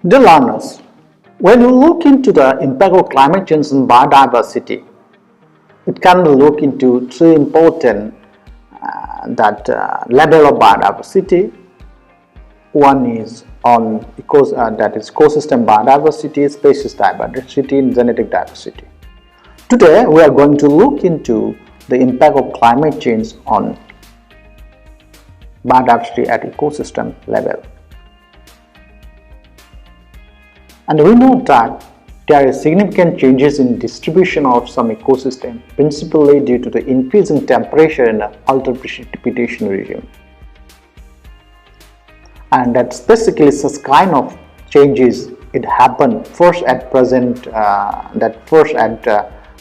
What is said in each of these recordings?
Dear learners, when you look into the impact of climate change on biodiversity, it can be looked into three important level of biodiversity. One is on that is ecosystem biodiversity, species diversity, and genetic diversity. Today, we are going to look into the impact of climate change on biodiversity at ecosystem level. And we know that there are significant changes in distribution of some ecosystem, principally due to the increase in temperature and the altered precipitation regime. And that's basically such kind of changes. It happened first at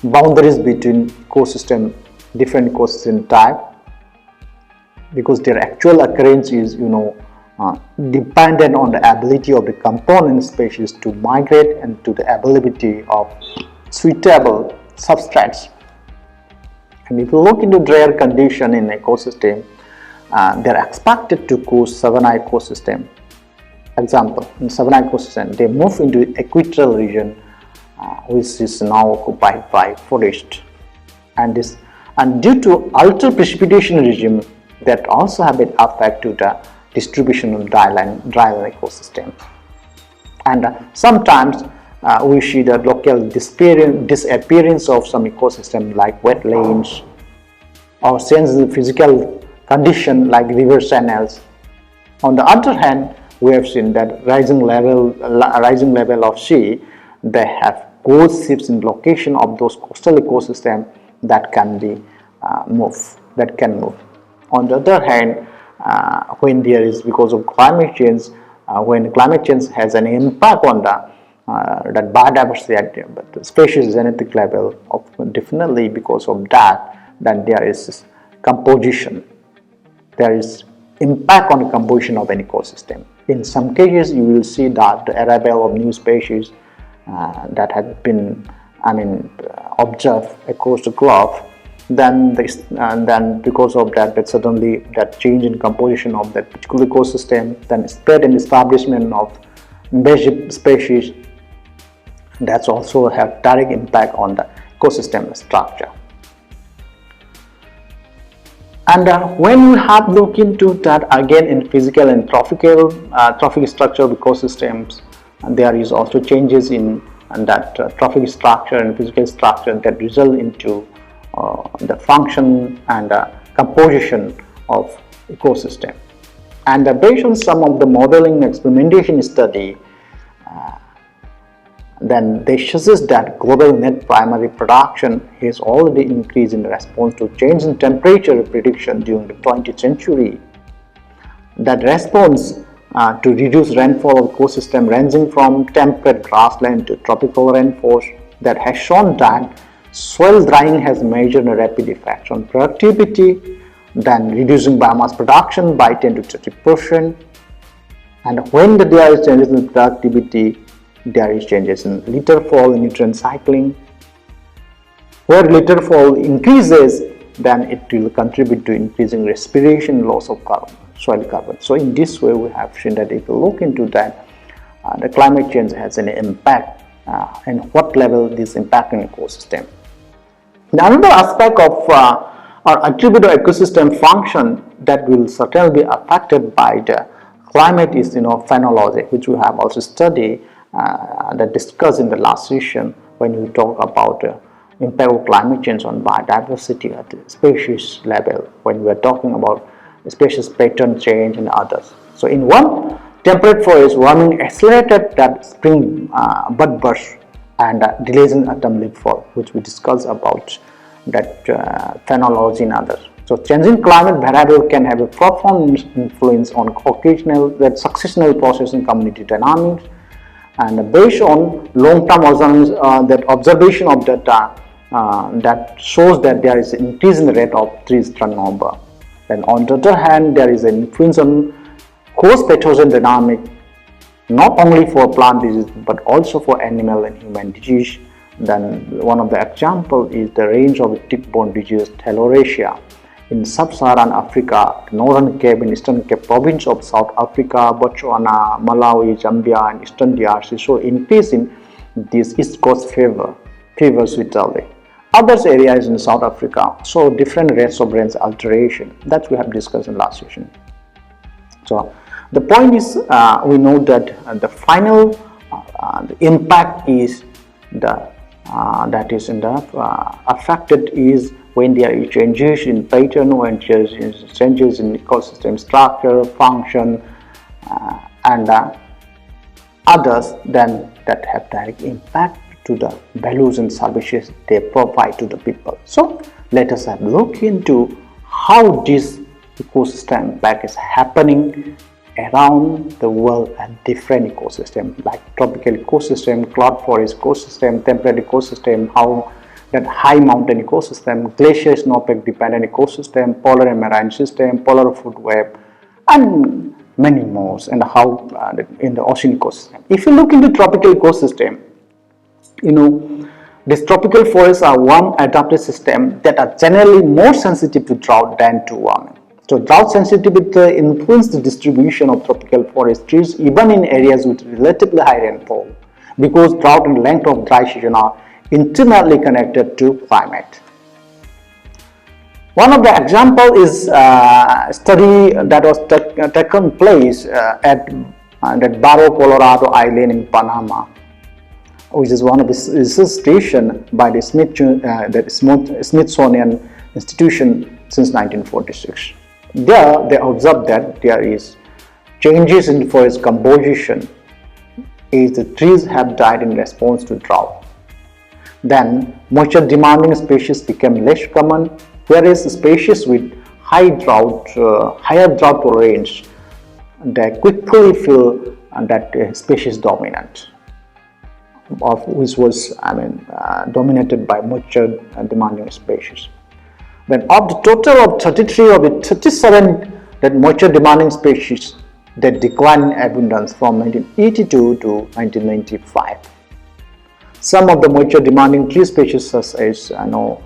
boundaries between different ecosystem type, because their actual occurrence is dependent on the ability of the component species to migrate and to the availability of suitable substrates. And if you look into drier condition in ecosystem, they are expected to cause savanna ecosystem. Example, in savanna ecosystem, they move into equatorial region, which is now occupied by forest. And due to altered precipitation regime, that also have an effect to the distribution of dryland ecosystem. And sometimes we see the local disappearance of some ecosystem like wetlands, or change the physical condition like river channels. On the other hand, we have seen that rising level of sea, they have caused shifts in location of those coastal ecosystem that can move. On the other hand, when there is, because of climate change, when climate change has an impact on that biodiversity at the species genetic level, definitely because of that, then there is composition. There is impact on the composition of an ecosystem. In some cases, you will see that the arrival of new species that have been observed across the globe. Then because of that suddenly that change in composition of that particular ecosystem, then spread and establishment of invasive species, that's also have direct impact on the ecosystem structure. And when we have looked into that again in physical and trophic structure of ecosystems, there is also changes in that trophic structure and physical structure that result into the function and composition of ecosystem. And based on some of the modeling experimentation study, then they suggest that global net primary production has already increased in response to change in temperature prediction during the 20th century. That response to reduce rainfall of ecosystem ranging from temperate grassland to tropical rainforest, that has shown that soil drying has major and rapid effects on productivity, then reducing biomass production by 10 to 30%. And when there is changes in productivity, there is changes in litter fall and nutrient cycling. Where litter fall increases, then it will contribute to increasing respiration loss of soil carbon. So in this way, we have seen that if you look into that, the climate change has an impact and what level this impact in ecosystem. Another aspect of or attribute of ecosystem function that will certainly be affected by the climate is phenology, which we have also studied that discussed in the last session when we talk about impact of climate change on biodiversity at the species level, when we are talking about species pattern change and others. So in one temperate forest, warming accelerated that spring bud burst and delays in autumn leaf fall, which we discussed about that phenology and others. So changing climate variable can have a profound influence on successional process in community dynamics. And based on long-term observation of data that shows that there is an increase in the rate of trees turnover. Then on the other hand, there is an influence on host pathogen dynamic, not only for plant disease but also for animal and human disease. Then one of the examples is the range of tick-borne disease Thalassarsia. in sub-Saharan Africa, Northern Cape and Eastern Cape province of South Africa, Botswana, Malawi, Zambia and Eastern DRC show increase in this East Coast fever sweeterly. Other areas in South Africa show different rates of rain alteration that we have discussed in last session. So the point is, we know that the final the impact is that is in the affected is when there is changes in pattern, when there is changes in ecosystem structure, function, and others then that have direct impact to the values and services they provide to the people. So let us have a look into how this ecosystem impact is happening around the world and different ecosystems like tropical ecosystem, cloud forest ecosystem, temperate ecosystem, how that high mountain ecosystem, glacier snowpack dependent ecosystem, polar and marine system, polar food web, and many more, and how in the ocean ecosystem. If you look into tropical ecosystem, you know, these tropical forests are warm adapted systems that are generally more sensitive to drought than to warming. So drought sensitivity influences the distribution of tropical forest trees even in areas with relatively high rainfall, because drought and length of dry season are intimately connected to climate. One of the example is a study that was taken place at Barro Colorado Island in Panama, which is one of the research stations by the Smithsonian Institution since 1946. There, they observed that there is changes in forest composition as the trees have died in response to drought. Then, moisture-demanding species became less common, whereas species with higher drought tolerance, they quickly feel that species dominant, of which was dominated by moisture-demanding species. Then, of the total of 33 of the 37 that moisture-demanding species, they declined in abundance from 1982 to 1995. Some of the moisture-demanding tree species, such as that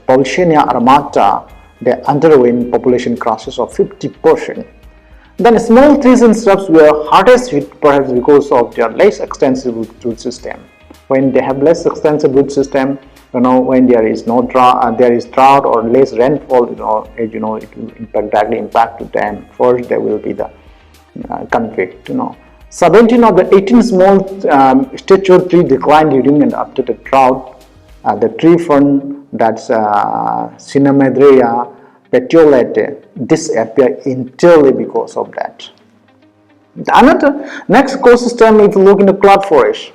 Paulsenia armata, they underwent population crashes of 50%. Then small trees and shrubs were hardest hit, perhaps because of their less extensive root system. When they have less extensive root system, when there is no drought, there is drought or less rainfall, it will directly impact to them. First, there will be the conflict. 17 of the 18 small stature tree declined during and after the drought. The tree fern, that's Cinnamomedrea petiolate, disappear entirely because of that. Next ecosystem, if you look in the cloud forest.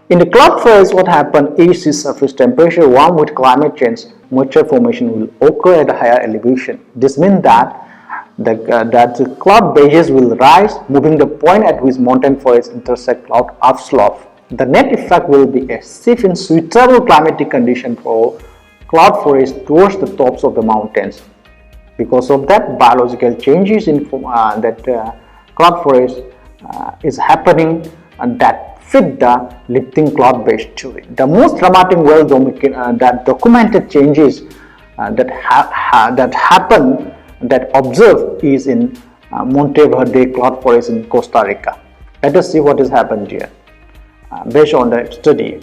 In the cloud forest, what happens is sea surface temperature warm with climate change, moisture formation will occur at a higher elevation. This means that the cloud bases will rise, moving the point at which mountain forests intersect cloud upslope. The net effect will be a shift in suitable climatic condition for cloud forests towards the tops of the mountains. Because of that, biological changes in cloud forest is happening, and that fit the lifting cloud-based theory. The most dramatic, documented changes that happen, that observed, is in Monteverde cloud forest in Costa Rica. Let us see what has happened here. Based on the study,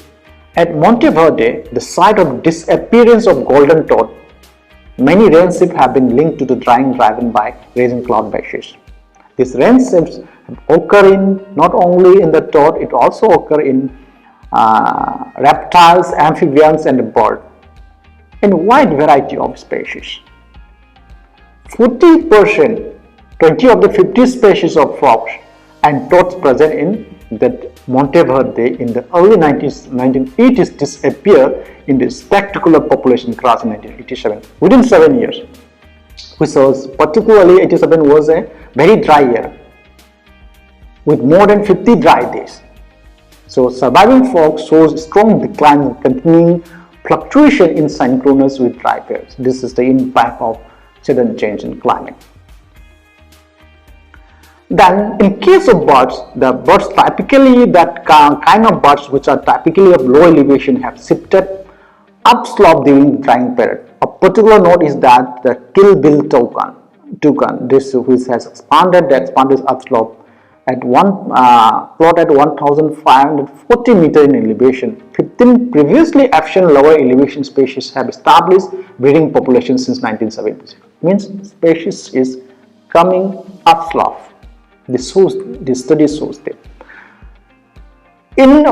at Monteverde, the site of disappearance of golden toad, many rain shifts have been linked to the drying driven by rising cloud bases. These rain shifts occur not only in the toad, it also occur in reptiles, amphibians, and birds, in a wide variety of species. 40%, 20 of the 50 species of frogs and toads present in that Monteverde in the early 1980s disappear in the spectacular population crash in 1987 within 7 years, which was particularly 87 was a very dry year with more than 50 dry days. So surviving frogs shows strong decline and continuing fluctuation in synchronous with dry periods. This is the impact of sudden change in climate. Then, in case of birds, the birds typically, that kind of birds which are typically of low elevation have shifted upslope during drying period. A particular note is that the Kill Bill toucan, this which has expanded the expanded upslope at one plot at 1,540 meter in elevation. 15 previously absent lower elevation species have established breeding populations since 1976. Means species is coming upslope. This study shows that. In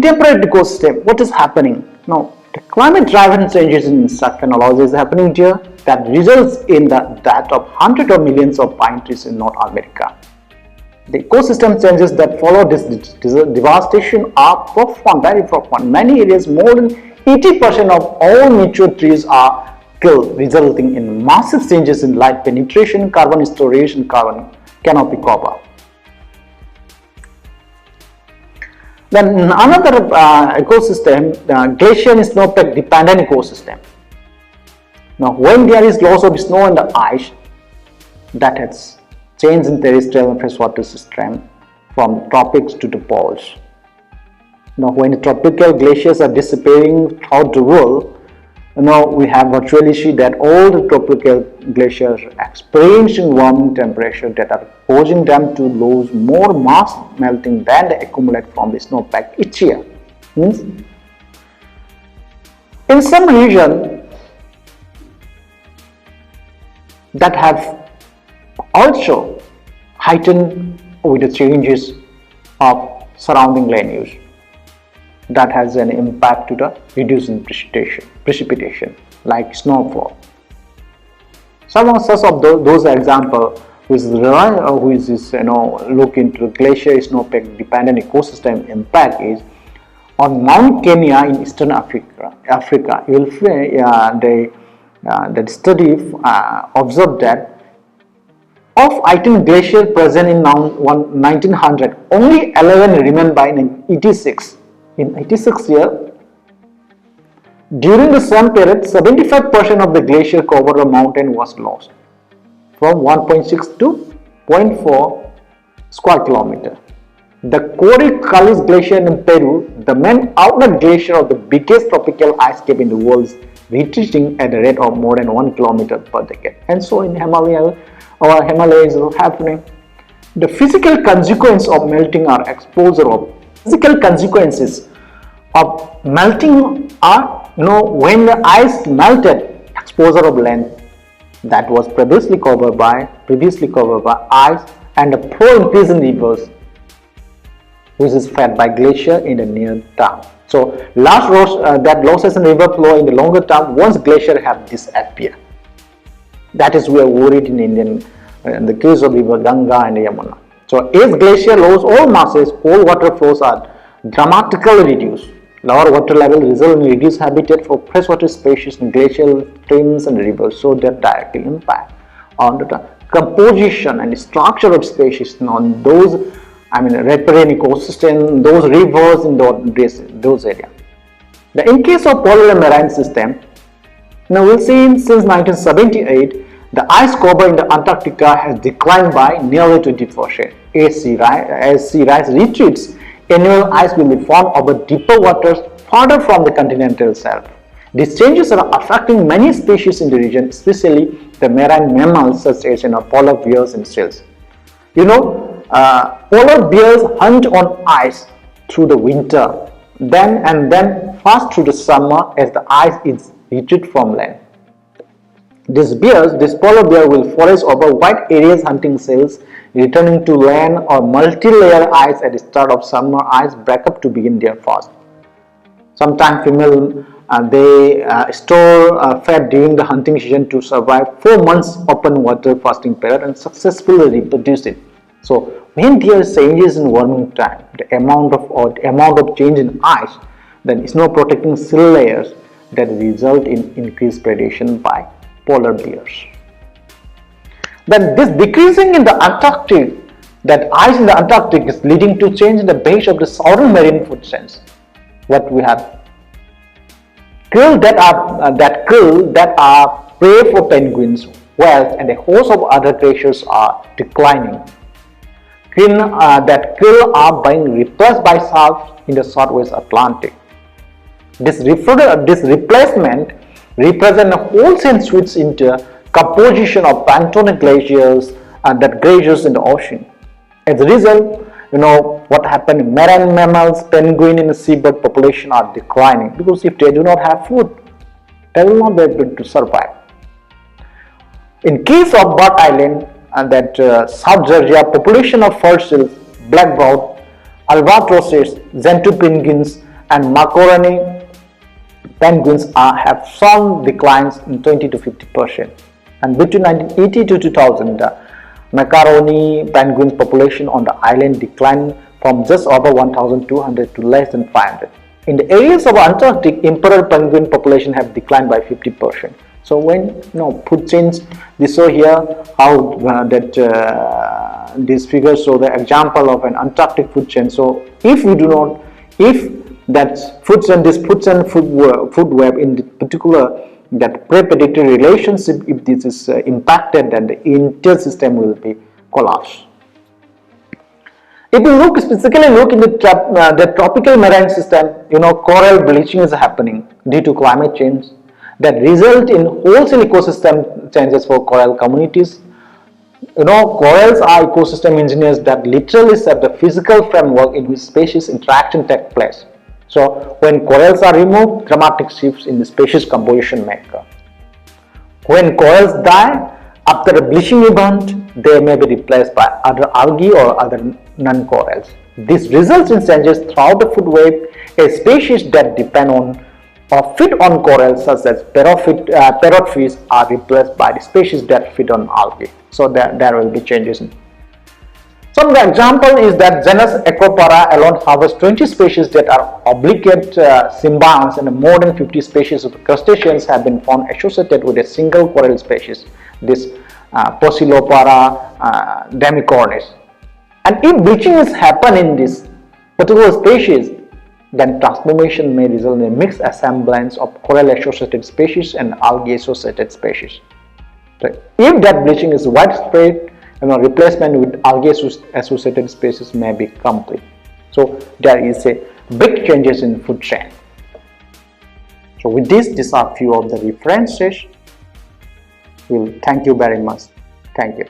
temperate ecosystem, what is happening now? The climate-driven changes in volcanology is happening here that results in the death of hundreds of millions of pine trees in North America. The ecosystem changes that follow this devastation are profound, very profound. Many areas, more than 80% of all mature trees are killed, resulting in massive changes in light penetration, carbon storage, and carbon canopy cover. Then another ecosystem, glacier and snowpack dependent ecosystem. Now, when there is loss of snow and the ice, that has changed in terrestrial and freshwater system from tropics to the poles. Now, when the tropical glaciers are disappearing throughout the world, now we have virtually see that all the tropical glaciers are experiencing warming temperature that are causing them to lose more mass melting than they accumulate from the snowpack each year. Means in some region that have also heightened with the changes of surrounding land use, that has an impact to the reducing precipitation like snowfall. Some of those examples which is look into glacier snowpack dependent ecosystem impact is on Mount Kenya in Eastern Africa. You will find that study observed that of item glacier present in 1900, only 11 remain by 86. In 86 years, during the same period, 75% of the glacier cover of mountain was lost, from 1.6 to 0.4 square kilometer. The Coricalis Glacier in Peru, the main outlet glacier of the biggest tropical ice cap in the world, is retreating at a rate of more than 1 kilometer per decade. And so in Himalaya, our Himalayas is happening. The physical consequence of melting are exposure of physical consequences of melting are, when the ice melted, exposure of land that was previously covered by ice, and the flow increase in rivers, which is fed by glacier in the near term. So that losses in river flow in the longer term once glacier have disappeared. That is we are worried in the case of river Ganga and Yamuna. So as glacier lose all masses, all water flows are dramatically reduced. Lower water level result in reduced habitat for freshwater species in glacial streams and rivers, so that directly impact on the composition and structure of species on those, riparian ecosystem, those rivers in those areas. In case of polar marine system, now we'll see since 1978, the ice cover in the Antarctica has declined by nearly 20%. As sea rise retreats, annual ice will be formed over deeper waters farther from the continental shelf. These changes are affecting many species in the region, especially the marine mammals such as polar bears and seals. Polar bears hunt on ice through the winter, then fast through the summer as the ice is retreat from land. This polar bear will forage over wide areas hunting seals, returning to land or multi-layer ice at the start of summer ice breakup to begin their fast. Sometimes female they store fat during the hunting season to survive 4 months open water fasting period and successfully reproduce it. So when there are changes in warming time, the amount of change in ice, then snow protecting seal layers that result in increased predation by polar bears. Then this decreasing in the Antarctic, that ice in the Antarctic is leading to change in the base of the southern marine food chains. What we have krill that are prey for penguins, whales, and a host of other creatures are declining. Krill are being replaced by sharks in the southwest Atlantic. This replacement represent a wholesale switch into composition of planktonic glaciers and that glaciers in the ocean. As a result, what happened, marine mammals, penguin and seabird population are declining because if they do not have food, they will not be able to survive. In case of Bird Island and South Georgia, population of fur seals, black-browed, albatrosses, gentoo penguins and macaroni penguins have some declines in 20 to 50%. And between 1980 to 2000, the macaroni penguins population on the island declined from just over 1,200 to less than 500. In the areas of Antarctic, emperor penguin population have declined by 50%. So when food chains, they show here how these figures show the example of an Antarctic food chain. So if that food chain, this food chain food web in the particular that prey-predatory relationship, if this is impacted, then the entire system will be collapsed. If you specifically look in the tropical marine system, coral bleaching is happening due to climate change that result in wholesale ecosystem changes for coral communities. Corals are ecosystem engineers that literally set the physical framework in which species interaction takes place. So when corals are removed, dramatic shifts in the species composition may occur. When corals die after a bleaching event, they may be replaced by other algae or other non-corals. This results in changes throughout the food web. A species that depend on or feed on corals such as parrotfish are replaced by the species that feed on algae. So there will be changes. Some example is that genus Echopara alone harbors 20 species that are obligate symbionts, and more than 50 species of crustaceans have been found associated with a single coral species, this Poecilopara demicornis. And if bleaching is happen in this particular species, then transformation may result in a mixed assemblage of coral-associated species and algae-associated species. So if that bleaching is widespread, replacement with algae-associated species may be complete. So there is a big changes in food chain. So with this, these are few of the references. Thank you very much. Thank you.